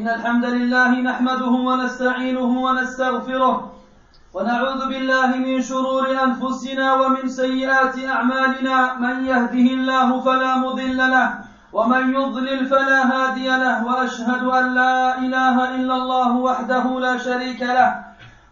إن الحمد لله نحمده ونستعينه ونستغفره ونعوذ بالله من شرور أنفسنا ومن سيئات أعمالنا من يهده الله فلا مضل له ومن يضلل فلا هادي له وأشهد أن لا إله إلا الله وحده لا شريك له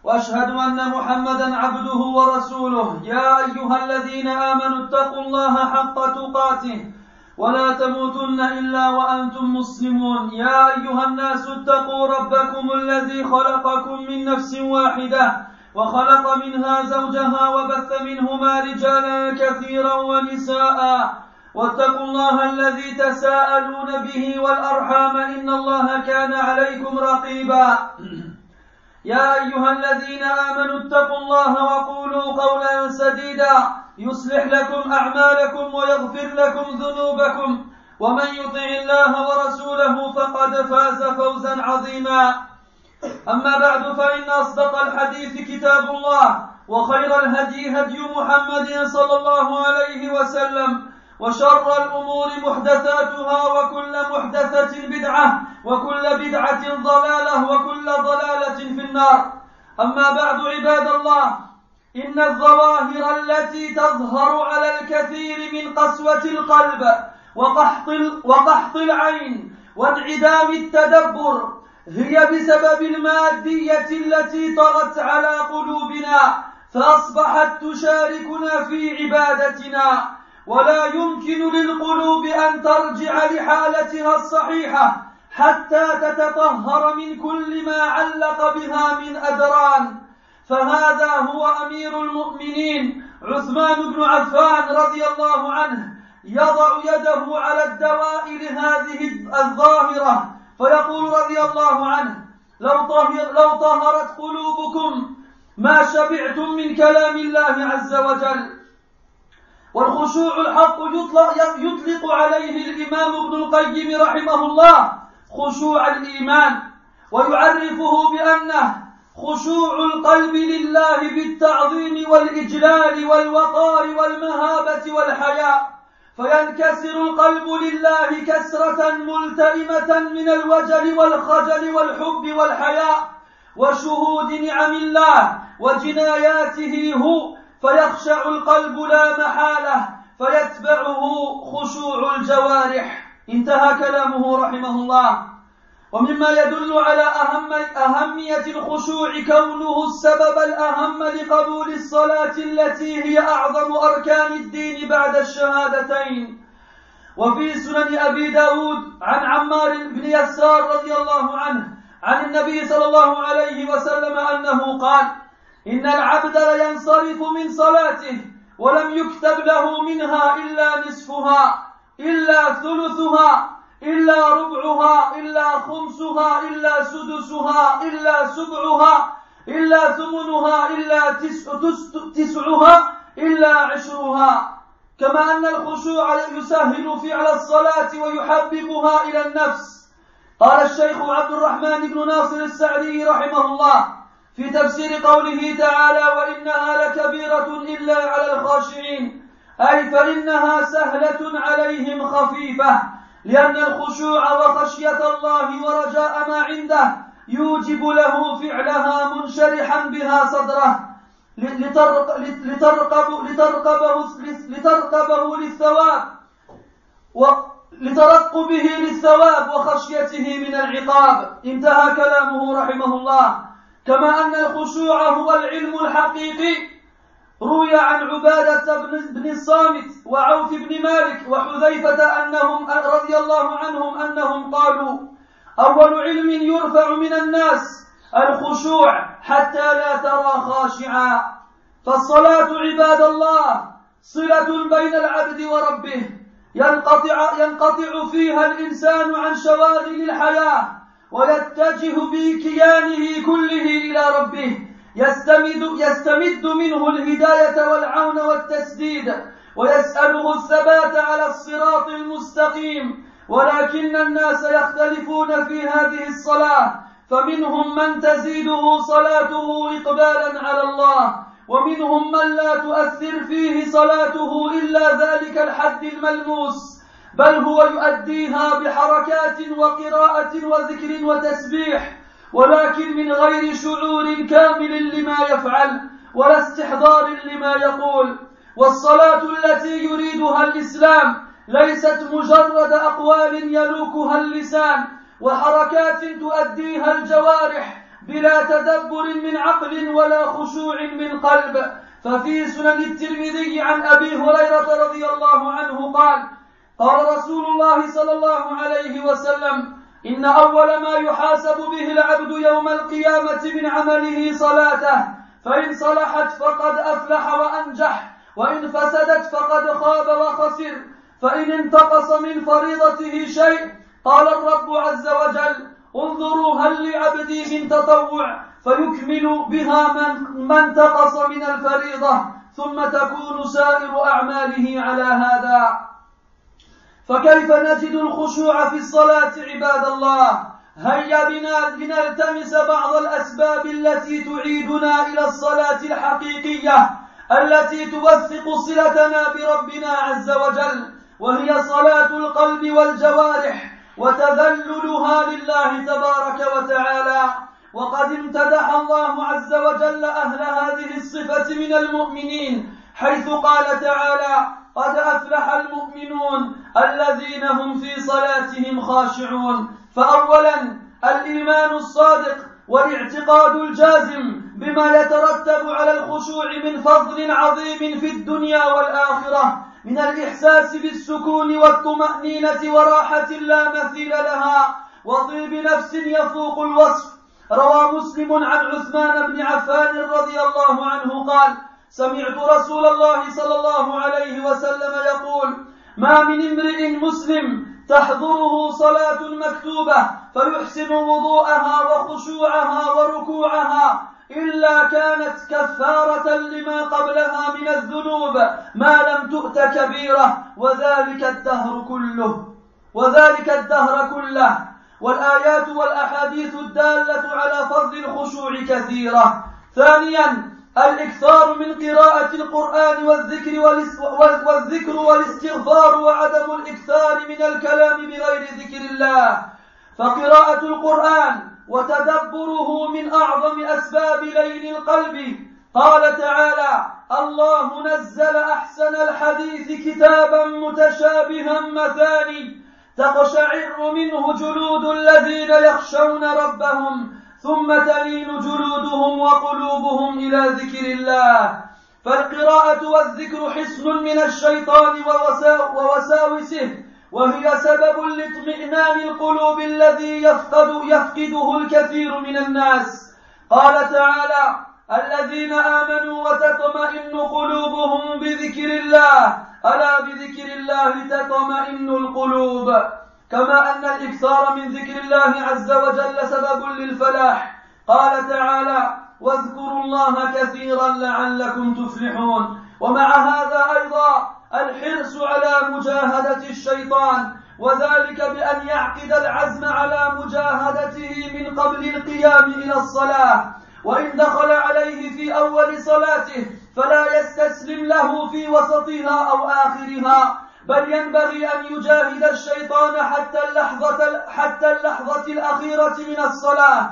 وأشهد أن محمدا عبده ورسوله يا أيها الذين آمنوا اتقوا الله حق تقاته ولا تموتن إلا وأنتم مسلمون يا أيها الناس اتقوا ربكم الذي خلقكم من نفس واحدة وخلق منها زوجها وبث منهما رجالا كثيرا ونساء واتقوا الله الذي تساءلون به والأرحام إن الله كان عليكم رقيبا يا أيها الذين آمنوا اتقوا الله وقولوا قولا سديدا يصلح لكم أعمالكم ويغفر لكم ذنوبكم ومن يطع الله ورسوله فقد فاز فوزا عظيما أما بعد فإن أصدق الحديث كتاب الله وخير الهدي هدي محمد صلى الله عليه وسلم وشر الأمور محدثاتها وكل محدثة بدعة وكل بدعة ضلالة وكل ضلالة في النار أما بعد عباد الله إن الظواهر التي تظهر على الكثير من قسوة القلب وقحط العين وانعدام التدبر هي بسبب المادية التي طغت على قلوبنا فأصبحت تشاركنا في عبادتنا ولا يمكن للقلوب أن ترجع لحالتها الصحيحة حتى تتطهر من كل ما علق بها من أدران فهذا هو أمير المؤمنين عثمان بن عفان رضي الله عنه يضع يده على الدواء لهذه الظاهرة فيقول رضي الله عنه لو طهرت قلوبكم ما شبعتم من كلام الله عز وجل. والخشوع الحق يطلق عليه الإمام ابن القيم رحمه الله خشوع الإيمان ويعرفه بأنه خشوع القلب لله بالتعظيم والإجلال والوقار والمهابة والحياء فينكسر القلب لله كسرة ملتئمة من الوجل والخجل والحب والحياء وشهود نعم الله وجناياته هو فيخشع القلب لا محالة فيتبعه خشوع الجوارح. انتهى كلامه رحمه الله. ومما يدل على أهمية الخشوع كونه السبب الأهم لقبول الصلاة التي هي أعظم أركان الدين بعد الشهادتين. وفي سنن أبي داود عن عمار بن يسار رضي الله عنه عن النبي صلى الله عليه وسلم أنه قال إن العبد لينصرف من صلاته ولم يكتب له منها إلا نصفها إلا ثلثها إلا ربعها إلا خمسها إلا سدسها إلا سبعها إلا ثمنها إلا تسعها إلا عشرها. كما أن الخشوع يسهل فعل الصلاة ويحببها إلى النفس. قال الشيخ عبد الرحمن بن ناصر السعدي رحمه الله في تفسير قوله تعالى وإنها لكبيرة إلا على الخاشعين أي فإنها سهلة عليهم خفيفة لأن الخشوع وخشية الله ورجاء ما عنده يوجب له فعلها منشرحا بها صدره لترقبه للثواب وخشيته من العقاب. انتهى كلامه رحمه الله. كما أن الخشوع هو العلم الحقيقي روي عن عبادة بن الصامت وعوف بن مالك وحذيفة أنهم رضي الله عنهم أنهم قالوا أول علم يرفع من الناس الخشوع حتى لا ترى خاشعا. فالصلاة عباد الله صلة بين العبد وربه ينقطع فيها الإنسان عن شواغل الحياة ويتجه بكيانه كله إلى ربه يستمد منه الهداية والعون والتسديد ويسأله الثبات على الصراط المستقيم. ولكن الناس يختلفون في هذه الصلاة فمنهم من تزيده صلاته إقبالا على الله ومنهم من لا تؤثر فيه صلاته إلا ذلك الحد الملموس بل هو يؤديها بحركات وقراءة وذكر وتسبيح، ولكن من غير شعور كامل لما يفعل ولا استحضار لما يقول. والصلاة التي يريدها الإسلام ليست مجرد أقوال يلوكها اللسان وحركات تؤديها الجوارح بلا تدبر من عقل ولا خشوع من قلب. ففي سنن الترمذي عن أبي هريرة رضي الله عنه قال: قال رسول الله صلى الله عليه وسلم: إن أول ما يحاسب به العبد يوم القيامة من عمله صلاته، فإن صلحت فقد أفلح وأنجح، وإن فسدت فقد خاب وخسر. فإن انتقص من فريضته شيء قال الرب عز وجل: انظروا هل لعبدي من تطوع، فيكمل بها من انتقص من الفريضة، ثم تكون سائر أعماله على هذا. فكيف نجد الخشوع في الصلاة عباد الله؟ هيا بنا لنلتمس بعض الأسباب التي تعيدنا إلى الصلاة الحقيقية التي توثق صلتنا بربنا عز وجل، وهي صلاة القلب والجوارح وتذللها لله تبارك وتعالى. وقد امتدح الله عز وجل أهل هذه الصفة من المؤمنين، حيث قال تعالى: قد أفلح المؤمنون الذين هم في صلاتهم خاشعون. فأولا الإيمان الصادق والاعتقاد الجازم بما يترتب على الخشوع من فضل عظيم في الدنيا والآخرة، من الإحساس بالسكون والطمأنينة وراحة لا مثيل لها وطيب نفس يفوق الوصف. روى مسلم عن عثمان بن عفان رضي الله عنه قال: سمعت رسول الله صلى الله عليه وسلم يقول: ما من امرئ مسلم تحضره صلاة مكتوبة فيحسن وضوءها وخشوعها وركوعها إلا كانت كفارة لما قبلها من الذنوب ما لم تؤت كبيرة، وذلك الدهر كله. والآيات والأحاديث الدالة على فضل الخشوع كثيرة. ثانيا الإكثار من قراءة القرآن والذكر والاستغفار، وعدم الإكثار من الكلام بغير ذكر الله. فقراءة القرآن وتدبره من أعظم أسباب لين القلب. قال تعالى: الله نزل أحسن الحديث كتابا متشابها مثاني تقشعر منه جلود الذين يخشون ربهم ثم تلين جلودهم وقلوبهم إلى ذكر الله. فالقراءة والذكر حصن من الشيطان ووساوسه، وهي سبب لاطمئنان القلوب الذي يفقده الكثير من الناس. قال تعالى: الذين آمنوا وتطمئن قلوبهم بذكر الله، ألا بذكر الله تطمئن القلوب. كما أن الإكثار من ذكر الله عز وجل سبب للفلاح. قال تعالى: واذكروا الله كثيرا لعلكم تفلحون. ومع هذا أيضا الحرص على مجاهدة الشيطان، وذلك بأن يعقد العزم على مجاهدته من قبل القيام إلى الصلاة، وإن دخل عليه في أول صلاته فلا يستسلم له في وسطها أو آخرها، بل ينبغي أن يجاهد الشيطان حتى اللحظة الأخيرة من الصلاة،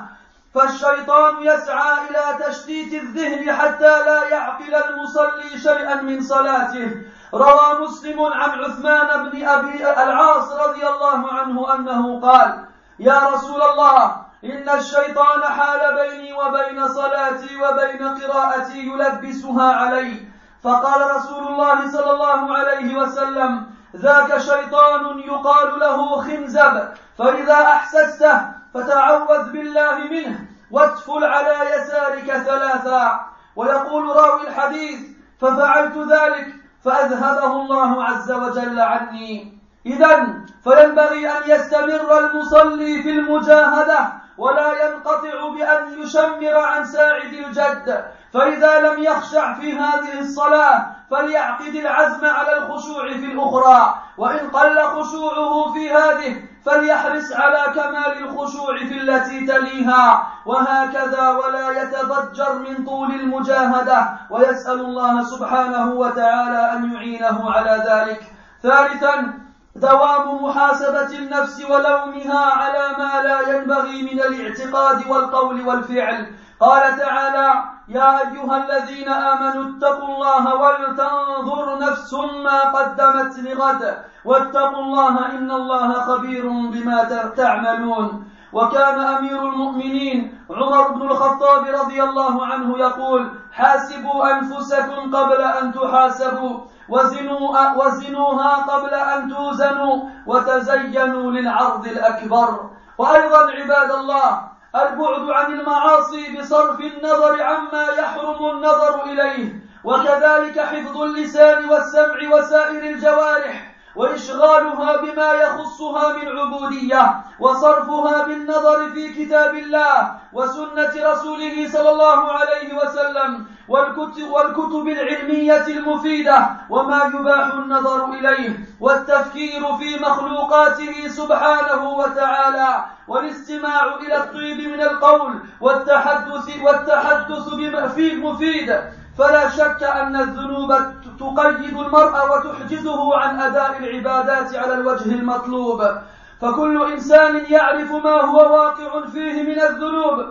فالشيطان يسعى إلى تشتيت الذهن حتى لا يعقل المصلي شيئا من صلاته. روى مسلم عن عثمان بن أبي العاص رضي الله عنه أنه قال: يا رسول الله، إن الشيطان حال بيني وبين صلاتي وبين قراءتي يلبسها علي. فقال رسول الله صلى الله عليه وسلم: ذاك شيطان يقال له خنزب، فإذا أحسسته فتعوذ بالله منه واتفل على يسارك 3. ويقول راوي الحديث: ففعلت ذلك فأذهبه الله عز وجل عني. إذن فينبغي أن يستمر المصلي في المجاهدة ولا ينقطع بأن يشمر عن ساعد الجد، فإذا لم يخشع في هذه الصلاة فليعقد العزم على الخشوع في الأخرى، وإن قل خشوعه في هذه فليحرص على كمال الخشوع في التي تليها، وهكذا ولا يتضجر من طول المجاهدة، ويسأل الله سبحانه وتعالى أن يعينه على ذلك. ثالثا دوام محاسبة النفس ولومها على ما لا ينبغي من الاعتقاد والقول والفعل. قال تعالى: يا أيها الذين آمنوا اتقوا الله ولتنظر نفس ما قدمت لغد واتقوا الله إن الله خبير بما تعملون. وكان أمير المؤمنين عمر بن الخطاب رضي الله عنه يقول: حاسبوا أنفسكم قبل أن تحاسبوا، وزنوها قبل أن توزنوا، وتزينوا للعرض الأكبر. وأيضا عباد الله، البعد عن المعاصي بصرف النظر عما يحرم النظر إليه، وكذلك حفظ اللسان والسمع وسائر الجوارح، وإشغالها بما يخصها من عبودية، وصرفها بالنظر في كتاب الله وسنة رسوله صلى الله عليه وسلم والكتب العلمية المفيدة وما يباح النظر إليه، والتفكير في مخلوقاته سبحانه وتعالى، والاستماع إلى الطيب من القول والتحدث في المفيد. فلا شك أن الذنوب تقيد المرء وتحجزه عن أداء العبادات على الوجه المطلوب، فكل إنسان يعرف ما هو واقع فيه من الذنوب،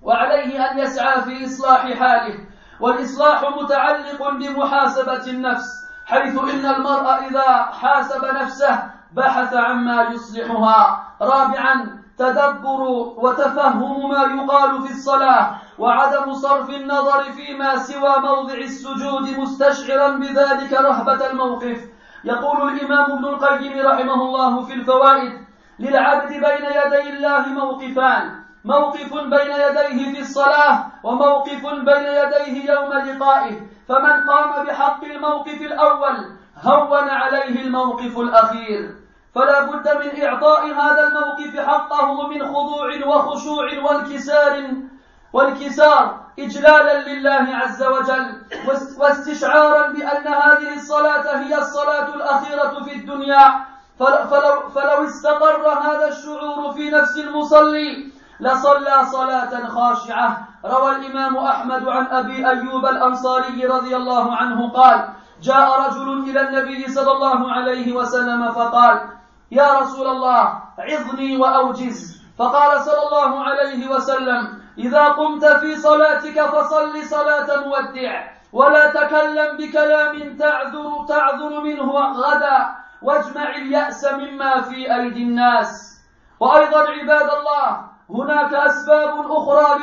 وعليه أن يسعى في إصلاح حاله. والإصلاح متعلق بمحاسبة النفس، حيث إن المرء إذا حاسب نفسه بحث عما يصلحها. رابعا، تدبر وتفهم ما يقال في الصلاة، وعدم صرف النظر فيما سوى موضع السجود مستشعرا بذلك رهبة الموقف. يقول الإمام ابن القيم رحمه الله في الفوائد: للعبد بين يدي الله موقفان: موقف بين يديه في الصلاة، وموقف بين يديه يوم لقائه، فمن قام بحق الموقف الأول هون عليه الموقف الأخير. فلا بد من إعطاء هذا الموقف حقه من خضوع وخشوع والكسار إجلالا لله عز وجل، واستشعارا بأن هذه الصلاة هي الصلاة الأخيرة في الدنيا. فلو استقر هذا الشعور في نفس المصلي لصلى صلاة خاشعة. روى الإمام أحمد عن أبي أيوب الأنصاري رضي الله عنه قال: جاء رجل إلى النبي صلى الله عليه وسلم فقال: يا رسول الله، عظني وأوجز. فقال صلى الله عليه وسلم: إذا قمت في صلاتك فصل صلاة مودع، ولا تكلم بكلام تعذر منه غدا، واجمع اليأس مما في أيدي الناس. وأيضا عباد الله، هناك أسباب أخرى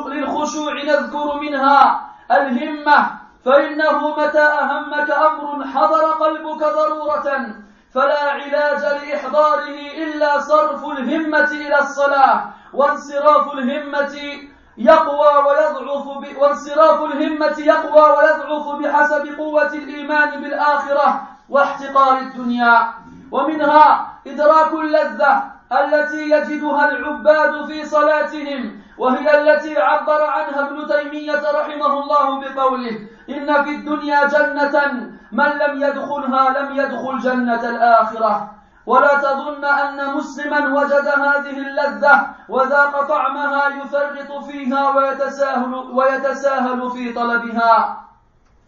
للخشوع نذكر منها الهمة، فإنه متى أهمك أمر حضر قلبك ضرورة فلا علاج لإحضاره إلا صرف الهمة إلى الصلاة، وانصراف الهمة يقوى ويضعف بحسب قوة الإيمان بالآخرة واحتقار الدنيا. ومنها إدراك اللذة التي يجدها العباد في صلاتهم، وهي التي عبر عنها ابن تيمية رحمه الله بقوله: إن في الدنيا جنة من لم يدخلها لم يدخل جنة الآخرة. ولا تظن أن مسلما وجد هذه اللذة وذاق طعمها يفرط فيها ويتساهل في طلبها.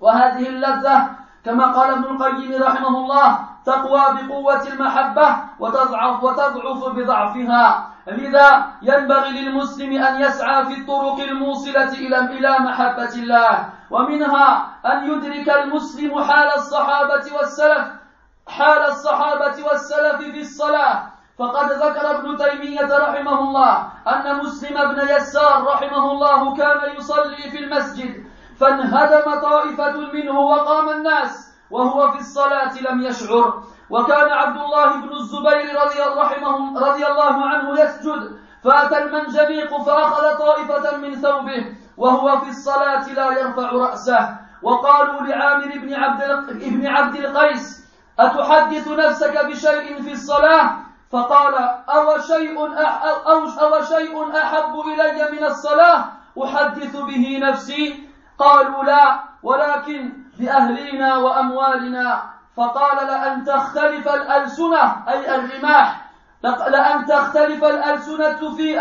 وهذه اللذة كما قال ابن القيم رحمه الله تقوى بقوة المحبة وتضعف بضعفها. لذا ينبغي للمسلم أن يسعى في الطرق الموصلة إلى محبة الله. ومنها أن يدرك المسلم حال الصحابة والسلف في الصلاة. فقد ذكر ابن تيمية رحمه الله أن مسلم بن يسار رحمه الله كان يصلي في المسجد، فانهدم طائفة منه وقام الناس وهو في الصلاة لم يشعر. وكان عبد الله بن الزبير رضي الله عنه يسجد، فأتى المنجنيق فأخذ طائفة من ثوبه وهو في الصلاة لا يرفع رأسه. وقالوا لعامر بن عبد القيس: أتحدث نفسك بشيء في الصلاة؟ فقال: أو شيء أحب إلي من الصلاة أحدث به نفسي؟ قالوا: لا، ولكن بأهلنا وأموالنا. فقال: لأن تختلف الألسنة أي الرماح، لأن تختلف الألسنة في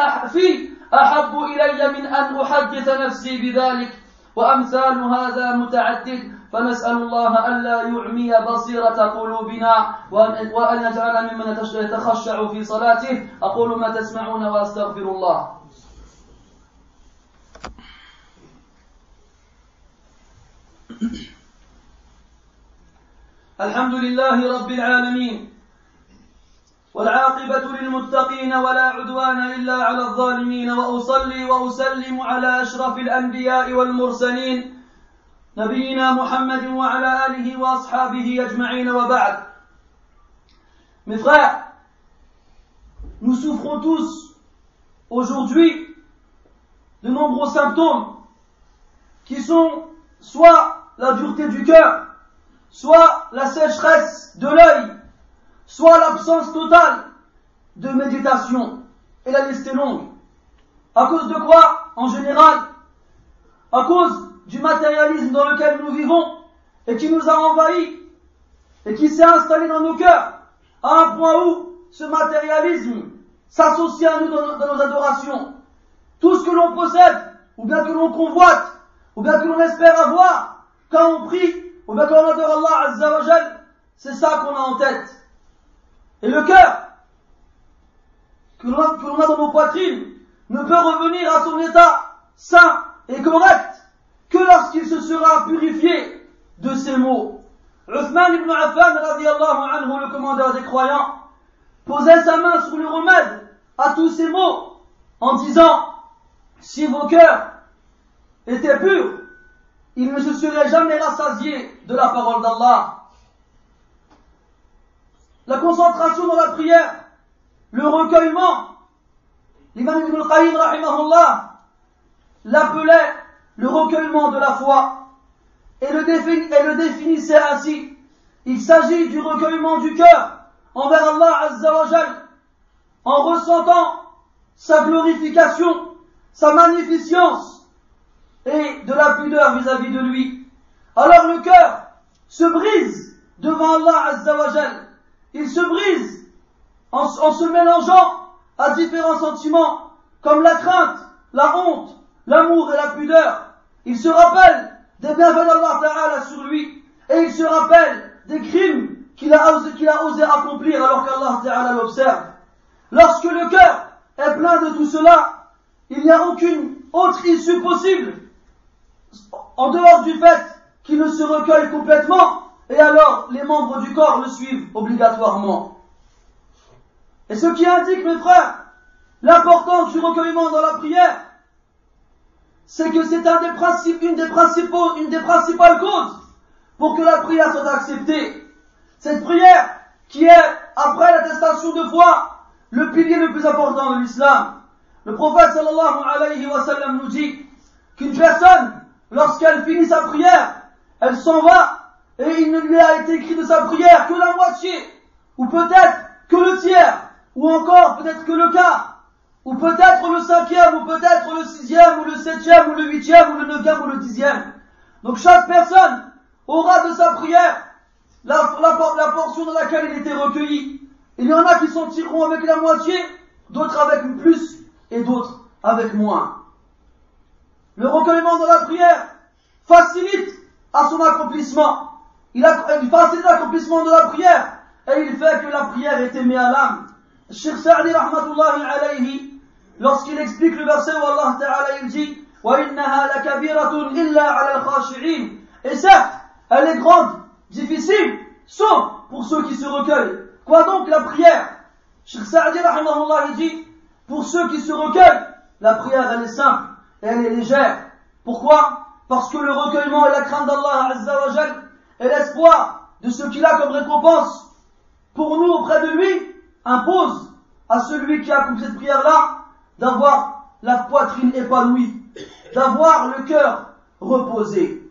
أحب إلي من أن أحدث نفسي بذلك. وأمثال هذا متعدد، فنسأل الله ألا يعمي بصيرة قلوبنا وأن يجعلنا ممن يتخشع في صلاته. أقول ما تسمعون وأستغفر الله. الحمد لله رب العالمين، والعاقبة للمتقين ولا عدوان إلا على الظالمين، وأصلي وأسلم على أشرف الأنبياء والمرسلين نبينا محمد وعلى آله وأصحابه أجمعين وبعد. Mes frères, nous souffrons tous aujourd'hui de nombreux symptômes qui sont soit la dureté du cœur, soit la sécheresse de l'œil, soit l'absence totale de méditation. Et la liste est longue. À cause de quoi, en général? À cause du matérialisme dans lequel nous vivons et qui nous a envahis et qui s'est installé dans nos cœurs à un point où ce matérialisme s'associe à nous dans nos adorations. Tout ce que l'on possède, ou bien que l'on convoite, ou bien que l'on espère avoir, quand on prie, ou bien quand on adore Allah Azza wa Jal, c'est ça qu'on a en tête. Et le cœur que l'on a dans nos poitrines ne peut revenir à son état sain et correct que lorsqu'il se sera purifié de ces maux. Uthman ibn Affan radiyallahu anhu, le commandeur des croyants, posait sa main sur le remède à tous ces maux en disant: si vos cœurs étaient purs, ils ne se seraient jamais rassasiés de la parole d'Allah. La concentration dans la prière, le recueillement, l'imam Ibn al-Qayyim rahimahullah l'appelait le recueillement de la foi et le définissait ainsi: il s'agit du recueillement du cœur envers Allah Azza wa Jal en ressentant sa glorification, sa magnificence et de la pudeur vis-à-vis de lui. Alors le cœur se brise devant Allah Azza wa Jal. Il se brise en se mélangeant à différents sentiments comme la crainte, la honte, l'amour et la pudeur. Il se rappelle des bienfaits d'Allah Ta'ala sur lui et il se rappelle des crimes qu'il a osé accomplir alors qu'Allah Ta'ala l'observe. Lorsque le cœur est plein de tout cela, il n'y a aucune autre issue possible en dehors du fait qu'il ne se recueille complètement, et alors les membres du corps le suivent obligatoirement. Et ce qui indique, mes frères, l'importance du recueillement dans la prière, c'est que c'est une des principales causes pour que la prière soit acceptée. Cette prière qui est, après l'attestation de foi, le pilier le plus important de l'islam. Le prophète sallallahu alayhi wa sallam nous dit qu'une personne, lorsqu'elle finit sa prière, elle s'en va et il ne lui a été écrit de sa prière que la moitié, ou peut-être que le tiers, ou encore peut-être que le quart, ou peut-être le 5e, ou peut-être le 6e, ou le 7e, ou le 8e, ou le 9e, ou le 10e. Donc chaque personne aura de sa prière la portion dans laquelle il était recueilli. Il y en a qui s'en tireront avec la moitié, d'autres avec plus, et d'autres avec moins. Le recueillement dans la prière facilite à son accomplissement. Il facilite l'accomplissement de la prière et il fait que la prière est aimée à l'âme. Cheikh Sa'di rahmatullahi alayhi, lorsqu'il explique le verset où Allah Ta'ala il dit وَإِنَّهَا لَكَبِيرَةٌ إِلَّا عَلَى الْخَاشِعِينَ. Et certes, elle est grande, difficile, sauf pour ceux qui se recueillent. Quoi donc la prière? Cheikh Sa'di rahimahullah il dit, pour ceux qui se recueillent, la prière elle est simple et elle est légère. Pourquoi? Parce que le recueillement et la crainte d'Allah Azza wa Jal et l'espoir de ce qu'il a comme récompense pour nous auprès de lui impose à celui qui a accompli cette prière-là d'avoir la poitrine épanouie, d'avoir le cœur reposé.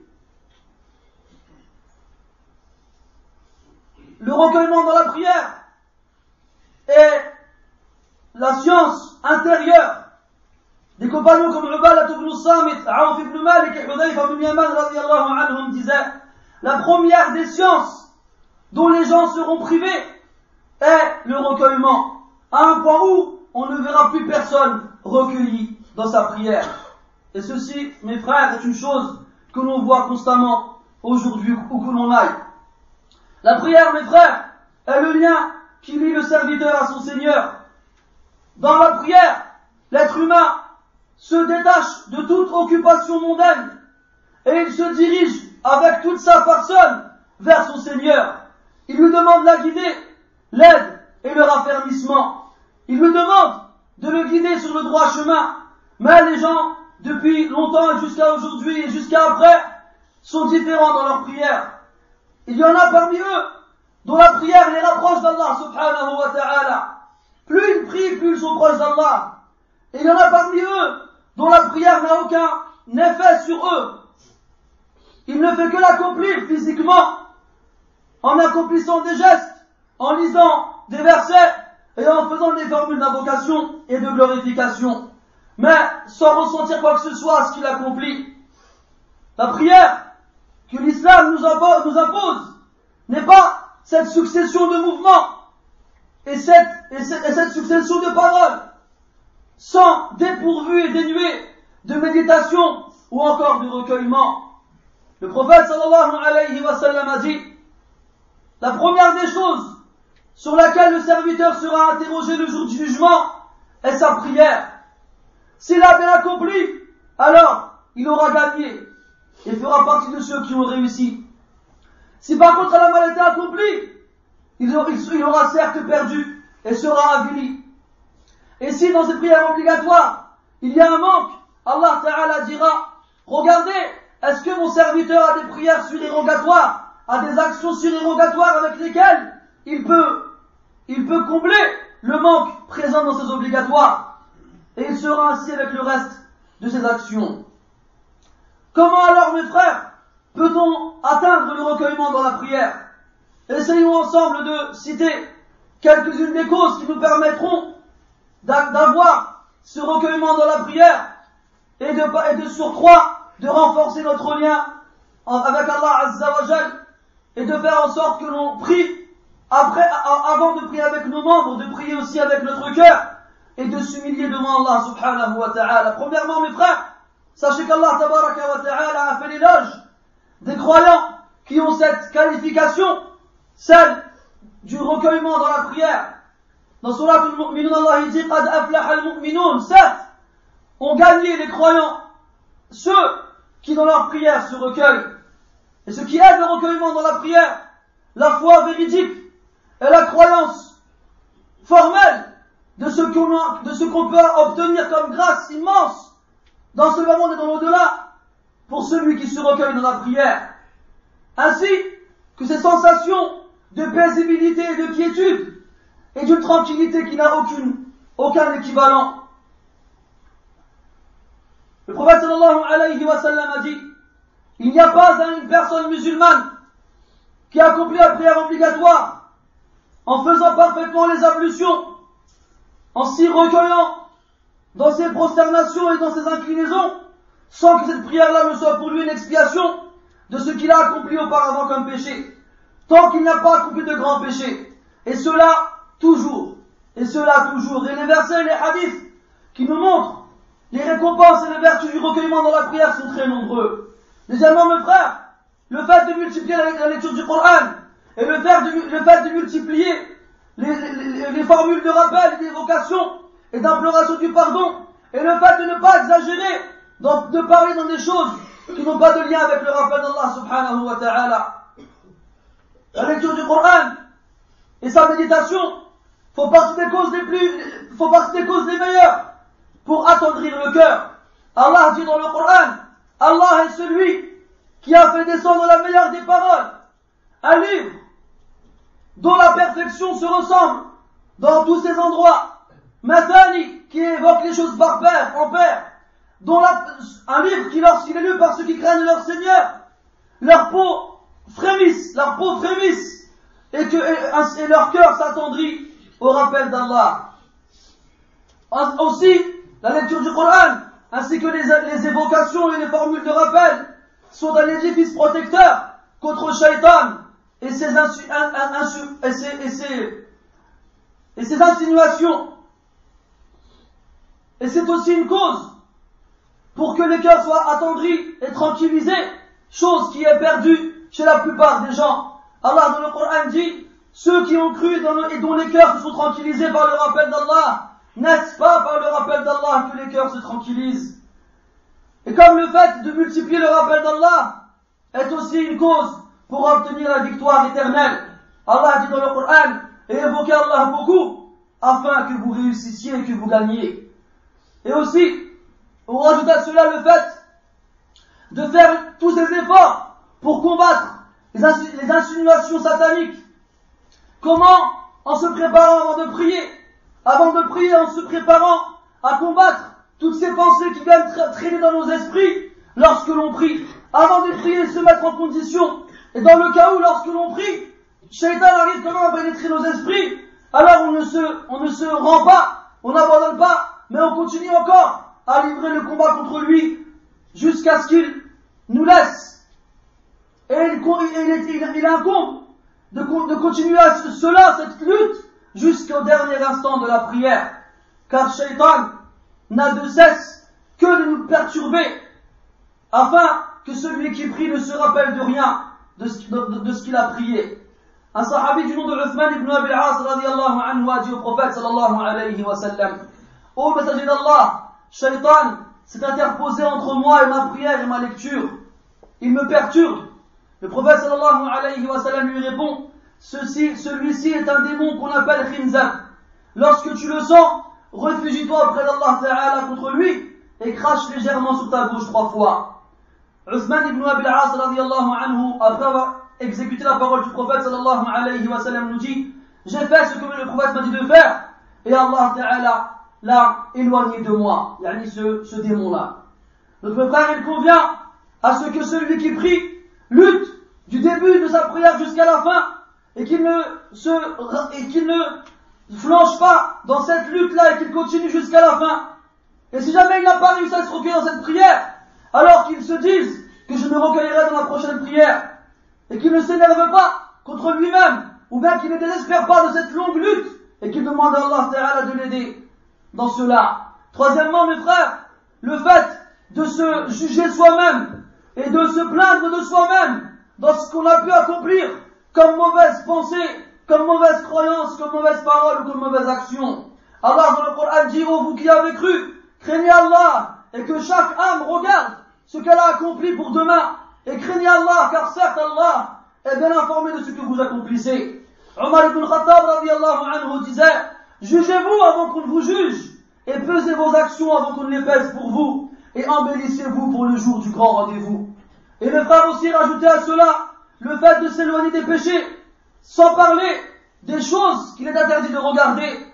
Le recueillement dans la prière est la science intérieure des compagnons comme Ubadah ibn Samit, Aouf ibn Malik et Hudayfa ibn Yaman radiyallahu anhum disaient: la première des sciences dont les gens seront privés est le recueillement, à un point où on ne verra plus personne recueilli dans sa prière. Et ceci, mes frères, est une chose que l'on voit constamment aujourd'hui où que l'on aille. La prière, mes frères, est le lien qui lie le serviteur à son Seigneur. Dans la prière, l'être humain se détache de toute occupation mondaine et il se dirige avec toute sa personne vers son Seigneur. Il lui demande la guidée, l'aide et le raffermissement. Il lui demande de le guider sur le droit chemin. Mais les gens, depuis longtemps jusqu'à aujourd'hui et jusqu'à après, sont différents dans leur prière. Il y en a parmi eux dont la prière les rapproche d'Allah subhanahu wa ta'ala. Plus ils prient, plus ils sont proches d'Allah. Et il y en a parmi eux dont la prière n'a aucun effet sur eux. Il ne fait que l'accomplir physiquement, en accomplissant des gestes, en lisant des versets et en faisant des formules d'invocation et de glorification, mais sans ressentir quoi que ce soit à ce qu'il accomplit. La prière que l'islam nous impose n'est pas cette succession de mouvements et cette succession de paroles, sans dépourvu et dénué de méditation ou encore de recueillement. Le prophète sallallahu alayhi wa sallam a dit: la première des choses sur laquelle le serviteur sera interrogé le jour du jugement est sa prière. S'il a bien accompli, alors il aura gagné et fera partie de ceux qui ont réussi. Si par contre elle a mal été accomplie, il aura certes perdu et sera avili. Et si dans ces prières obligatoires, il y a un manque, Allah Ta'ala dira: regardez, est-ce que mon serviteur a des prières surérogatoires, a des actions surérogatoires avec lesquelles il peut combler le manque présent dans ses obligatoires, et il sera ainsi avec le reste de ses actions. Comment alors, mes frères, peut-on atteindre le recueillement dans la prière? Essayons ensemble de citer quelques-unes des causes qui nous permettront d'avoir ce recueillement dans la prière et de surcroît de renforcer notre lien avec Allah Azza wa Jal et de faire en sorte que l'on prie avant de prier avec nos membres, de prier aussi avec notre cœur et de s'humilier devant Allah subhanahu wa ta'ala. Premièrement, mes frères, sachez qu'Allah tabaraka wa ta'ala a fait l'éloge des croyants qui ont cette qualification, celle du recueillement dans la prière. Dans Surat al-Mu'minun, Allah dit: Qad aflaha al-mu'minun. Certes, ont gagné les croyants, ceux qui dans leur prière se recueillent. Et ce qui aide le recueillement dans la prière, la foi véridique et la croyance formelle de ce qu'on peut obtenir comme grâce immense dans ce monde et dans l'au-delà pour celui qui se recueille dans la prière. Ainsi que ces sensations de paisibilité et de quiétude et d'une tranquillité qui n'a aucun équivalent. Le prophète sallallahu alayhi wa sallam a dit: il n'y a pas une personne musulmane qui accomplit la prière obligatoire en faisant parfaitement les ablutions, en s'y recueillant dans ses prosternations et dans ses inclinaisons, sans que cette prière-là ne soit pour lui une expiation de ce qu'il a accompli auparavant comme péché, tant qu'il n'a pas accompli de grands péchés. Et cela toujours. Et les versets et les hadiths qui nous montrent les récompenses et les vertus du recueillement dans la prière sont très nombreux. Deuxièmement, mes frères, le fait de multiplier la lecture du Coran et le fait de multiplier les formules de rappel et d'évocation et d'imploration du pardon, et le fait de ne pas exagérer, de parler dans des choses qui n'ont pas de lien avec le rappel d'Allah subhanahu wa ta'ala. La lecture du Coran et sa méditation font partie des causes les meilleures pour attendrir le cœur. Allah dit dans le Coran: Allah est celui qui a fait descendre la meilleure des paroles, un livre dont la perfection se ressemble dans tous ces endroits. Mathani, qui évoque les choses par pair, un livre qui, lorsqu'il est lu par ceux qui craignent leur Seigneur, leur peau frémisse, et leur cœur s'attendrit au rappel d'Allah. Aussi, la lecture du Coran, ainsi que les évocations et les formules de rappel, sont un édifice protecteur contre Shaitan et ses insinuations. Et c'est aussi une cause pour que les cœurs soient attendris et tranquillisés chose qui est perdue chez la plupart des gens. Allah dans le Coran dit, ceux qui ont cru et dont les cœurs se sont tranquillisés par le rappel d'Allah, n'est-ce pas par le rappel d'Allah que les cœurs se tranquillisent? Et comme le fait de multiplier le rappel d'Allah est aussi une cause pour obtenir la victoire éternelle, Allah dit dans le Coran, et évoquez Allah beaucoup, afin que vous réussissiez et que vous gagniez. Et aussi, on rajoute à cela le fait de faire tous ces efforts pour combattre les insinuations sataniques. Comment? En se préparant avant de prier. Avant de prier, en se préparant à combattre toutes ces pensées qui viennent traîner dans nos esprits lorsque l'on prie. Avant de prier, se mettre en condition. Et dans le cas où, lorsque l'on prie, Shaitan arrive quand même à pénétrer nos esprits, alors on ne se rend pas, on n'abandonne pas, mais on continue encore à livrer le combat contre lui jusqu'à ce qu'il nous laisse. Et il incombe de continuer à cette lutte jusqu'au dernier instant de la prière. Car Shaitan n'a de cesse que de nous perturber afin que celui qui prie ne se rappelle de rien de ce qu'il a prié. Un sahabi du nom de Uthman ibn Abi al-As radiyallahu anhu a dit au prophète sallallahu alayhi wa sallam, ô messager d'Allah, Shaitan s'est interposé entre moi et ma prière et ma lecture. Il me perturbe. Le prophète sallallahu alayhi wa sallam lui répond, celui-ci est un démon qu'on appelle Khinzab. Lorsque tu le sens, réfugie-toi auprès d'Allah Ta'ala contre lui et crache légèrement sur ta bouche 3 fois. Uthman ibn Abi al-As radiyallahu anhu, après avoir exécuté la parole du prophète sallallahu alayhi wa sallam, nous dit, j'ai fait ce que le prophète m'a dit de faire et Allah Ta'ala l'a éloigné de moi, yani ce démon-là. Donc mes frères, il convient à ce que celui qui prie lutte du début de sa prière jusqu'à la fin et qu'il ne flanche pas dans cette lutte-là et qu'il continue jusqu'à la fin. Et si jamais il n'a pas réussi à se recueillir dans cette prière, alors qu'il se dise que je me recueillerai dans la prochaine prière et qu'il ne s'énerve pas contre lui-même ou bien qu'il ne désespère pas de cette longue lutte et qu'il demande à Allah Ta'ala de l'aider dans cela. Troisièmement, mes frères, le fait de se juger soi-même et de se plaindre de soi-même dans ce qu'on a pu accomplir comme mauvaise pensée, comme mauvaise croyance, comme mauvaise parole ou comme mauvaise action. Allah dans le Coran dit, ô vous qui avez cru, craignez Allah et que chaque âme regarde ce qu'elle a accompli pour demain et craignez Allah car certes Allah est bien informé de ce que vous accomplissez. Omar ibn Khattab radiyallahu anhu disait, jugez-vous avant qu'on ne vous juge et pesez vos actions avant qu'on ne les pèse pour vous et embellissez-vous pour le jour du grand rendez-vous. Et le frère aussi rajoutait à cela le fait de s'éloigner des péchés, sans parler des choses qu'il est interdit de regarder,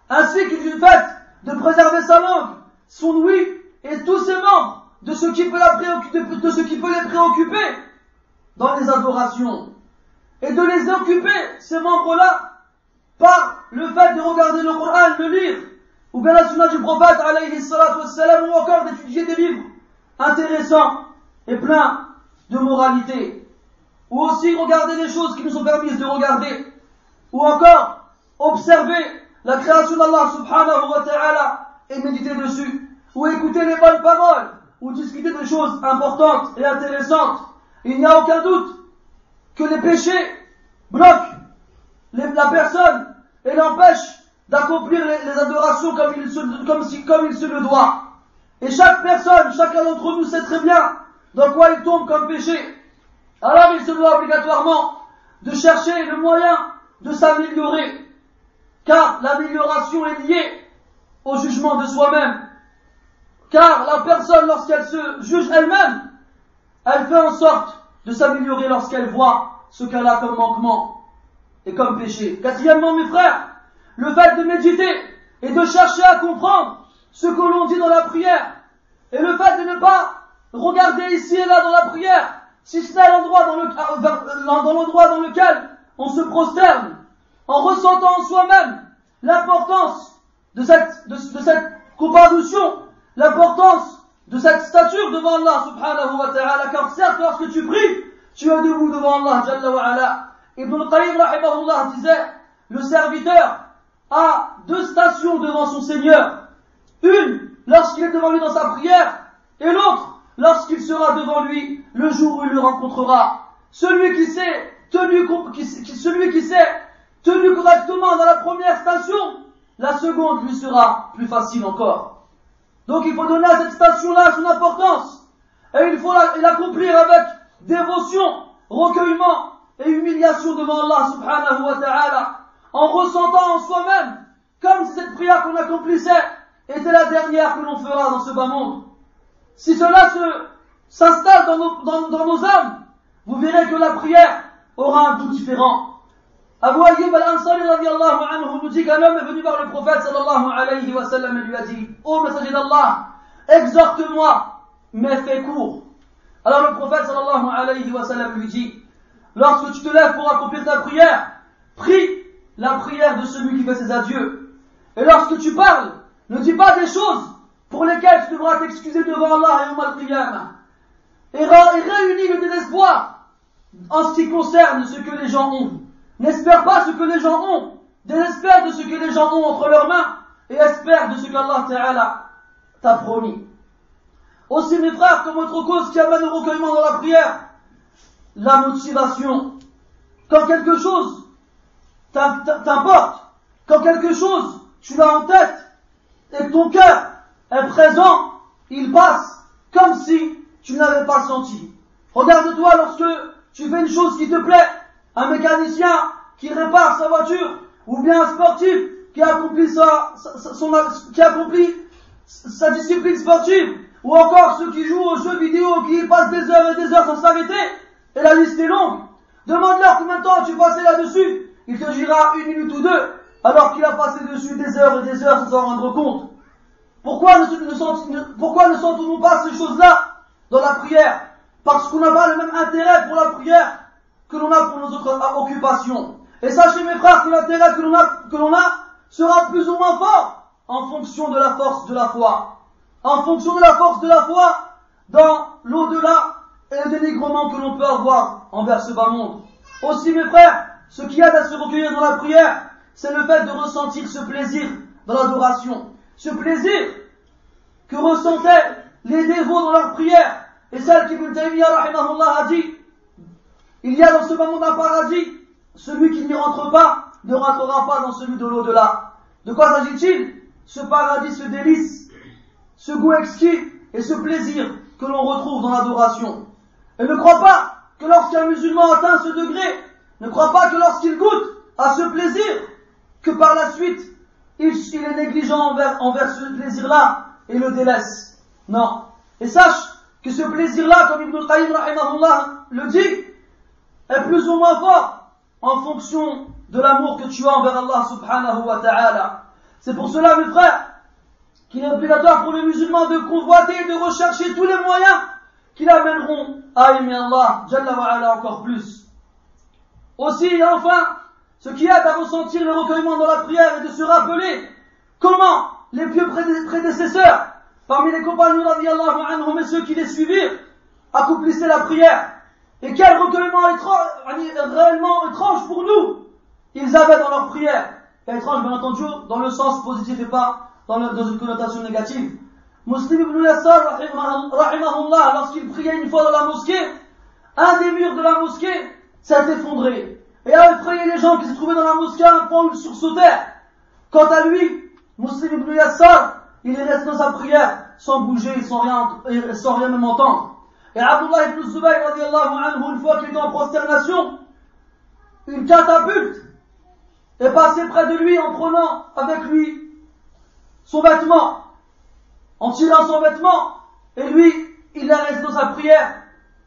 ainsi que du fait de préserver sa langue, son ouïe et tous ses membres de ce qui peut les préoccuper dans les adorations, et de les occuper, ces membres-là, par le fait de regarder le Coran, le lire, ou bien la sunna du prophète alayhi salatu wassalam, ou encore d'étudier des livres intéressants et pleins de moralité, ou aussi regarder les choses qui nous sont permises de regarder, ou encore observer la création d'Allah subhanahu wa ta'ala et méditer dessus, ou écouter les bonnes paroles, ou discuter de choses importantes et intéressantes. Il n'y a aucun doute que les péchés bloquent la personne et l'empêchent d'accomplir les adorations comme il se le doit. Et chaque personne, chacun d'entre nous sait très bien dans quoi il tombe comme péché. Alors il se doit obligatoirement de chercher le moyen de s'améliorer, car l'amélioration est liée au jugement de soi-même. Car la personne, lorsqu'elle se juge elle-même, elle fait en sorte de s'améliorer lorsqu'elle voit ce qu'elle a comme manquement et comme péché. Quatrièmement, mes frères, le fait de méditer et de chercher à comprendre ce que l'on dit dans la prière, et le fait de ne pas regarder ici et là dans la prière, si ce n'est l'endroit dans lequel on se prosterne, en ressentant en soi-même l'importance de cette comparution, l'importance de cette stature devant Allah subhanahu wa ta'ala, car certes lorsque tu pries, tu es debout devant Allah jalla wa ala. Ibn al-Qayyim rahimahullah disait, le serviteur a 2 stations devant son Seigneur, une lorsqu'il est devant lui dans sa prière, et l'autre lorsqu'il sera devant lui le jour où il le rencontrera. Celui qui s'est tenu correctement dans la première station, la seconde lui sera plus facile encore. Donc il faut donner à cette station-là son importance. Et il faut l'accomplir avec dévotion, recueillement et humiliation devant Allah subhanahu wa ta'ala, en ressentant en soi-même comme si cette prière qu'on accomplissait était la dernière que l'on fera dans ce bas monde. Si cela s'installe dans nos âmes, vous verrez que la prière aura un goût différent. Abu Ayyub al-Ansari radiallahu anhu nous dit qu'un homme est venu voir le prophète sallallahu alayhi wa sallam et lui a dit: ô messager d'Allah, exhorte-moi, mais fais court. Alors le prophète sallallahu alayhi wa sallam lui dit: lorsque tu te lèves pour accomplir ta prière, prie la prière de celui qui fait ses adieux. Et lorsque tu parles, ne dis pas des choses pour lesquelles tu devras t'excuser devant Allah et al-Qiyamah. Et réunis le désespoir en ce qui concerne ce que les gens ont. N'espère pas ce que les gens ont, désespère de ce que les gens ont entre leurs mains et espère de ce qu'Allah Ta'ala t'a promis. Aussi mes frères, comme autre cause qui amène au recueillement dans la prière, la motivation. Quand quelque chose t'importe, quand quelque chose tu l'as en tête et que ton cœur est présent, il passe comme si tu n'avais pas senti. Regarde-toi lorsque tu fais une chose qui te plaît, un mécanicien qui répare sa voiture, ou bien un sportif qui accomplit sa discipline sportive, ou encore ceux qui jouent aux jeux vidéo, qui passent des heures et des heures sans s'arrêter, et la liste est longue. Demande-leur combien de temps tu passais là-dessus, il te dira 1 minute ou 2, alors qu'il a passé dessus des heures et des heures sans s'en rendre compte. Pourquoi ne sentons-nous pas ces choses-là dans la prière? Parce qu'on n'a pas le même intérêt pour la prière que l'on a pour nos autres occupations. Et sachez mes frères que l'intérêt que l'on a sera plus ou moins fort en fonction de la force de la foi. En fonction de la force de la foi dans l'au-delà et le dénigrement que l'on peut avoir envers ce bas monde. Aussi mes frères, ce qui aide à se recueillir dans la prière, c'est le fait de ressentir ce plaisir dans l'adoration. Ce plaisir que ressentaient les dévots dans leur prière, et celle qu'Ibn Taymiyyah rahimahullah a dit: il y a dans ce bas monde un paradis, celui qui n'y rentre pas ne rentrera pas dans celui de l'au-delà. De quoi s'agit-il? Ce paradis, ce délice, ce goût exquis et ce plaisir que l'on retrouve dans l'adoration. Et ne crois pas que lorsqu'un musulman atteint ce degré, ne crois pas que lorsqu'il goûte à ce plaisir, que par la suite, il est négligent envers ce plaisir-là et le délaisse. Non. Et sache que ce plaisir-là, comme Ibn Qayyim rahimahullah le dit, est plus ou moins fort en fonction de l'amour que tu as envers Allah subhanahu wa ta'ala. C'est pour cela, mes frères, qu'il est obligatoire pour les musulmans de convoiter et de rechercher tous les moyens qui l'amèneront à aimer Allah Jalla wa ala encore plus. Aussi et enfin, ce qui aide à ressentir le recueillement dans la prière et de se rappeler comment les pieux prédécesseurs, parmi les compagnons radiyallahu anhum et ceux qui les suivirent, accomplissaient la prière. Et quel recueillement réellement étrange pour nous ils avaient dans leur prière. Et étrange bien entendu dans le sens positif et pas dans une connotation négative. Muslim ibn Yassar rahimahullah, lorsqu'il priait une fois dans la mosquée, un des murs de la mosquée s'est effondré et a effrayé les gens qui se trouvaient dans la mosquée à un point où ils sursautèrent. Quant à lui, Muslim ibn Yassar, il est resté dans sa prière sans bouger, sans rien même entendre. Et Abdullah ibn Zubayr radiallahu anhu, une fois qu'il était en prosternation, une catapulte est passée près de lui en prenant avec lui son vêtement, en tirant son vêtement, et lui, il est resté dans sa prière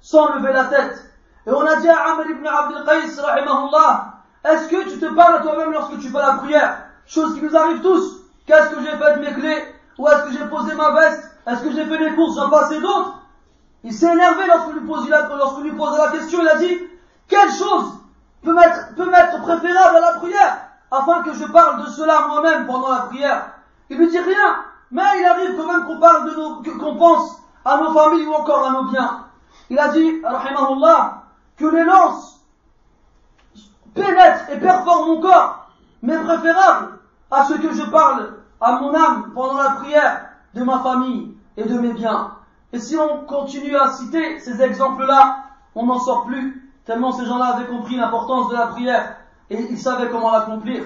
sans lever la tête. Et on a dit à Amr ibn Abdul Qais rahimahullah: est-ce que tu te parles à toi-même lorsque tu fais la prière? Chose qui nous arrive tous. Qu'est-ce que j'ai fait de mes clés? Où est-ce que j'ai posé ma veste? Est-ce que j'ai fait les courses? J'en passe et d'autres. Il s'est énervé lorsqu'on lui posait la question. Il a dit: quelle chose peut m'être préférable à la prière, afin que je parle de cela moi-même pendant la prière? Il lui dit rien, mais il arrive quand même qu'on pense à nos familles ou encore à nos biens. Il a dit, rahimahullah, que les lances pénètrent et perforent mon corps, mais préférable à ce que je parle à mon âme pendant la prière de ma famille et de mes biens. Et si on continue à citer ces exemples-là, on n'en sort plus, tellement ces gens-là avaient compris l'importance de la prière et ils savaient comment l'accomplir.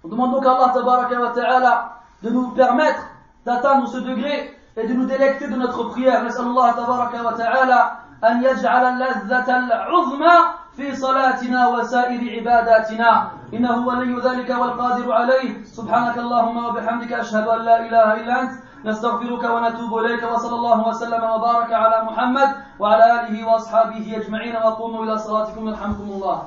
On demande donc à Allah tabaraka wa ta'ala de nous permettre d'atteindre ce degré et de nous délecter de notre prière. نسأل الله تبارك وتعالى أن يجعل اللذة العظمى في صلاتنا وسائر عباداتنا إنه ولي ذلك والقادر عليه. سبحانك اللهم وبحمدك أشهد أن لا إله إلا أنت نستغفرك ونتوب إليك وصلى الله وسلم وبارك على محمد وعلى آله وأصحابه أجمعين وقوموا إلى صلاتكم يرحمكم الله.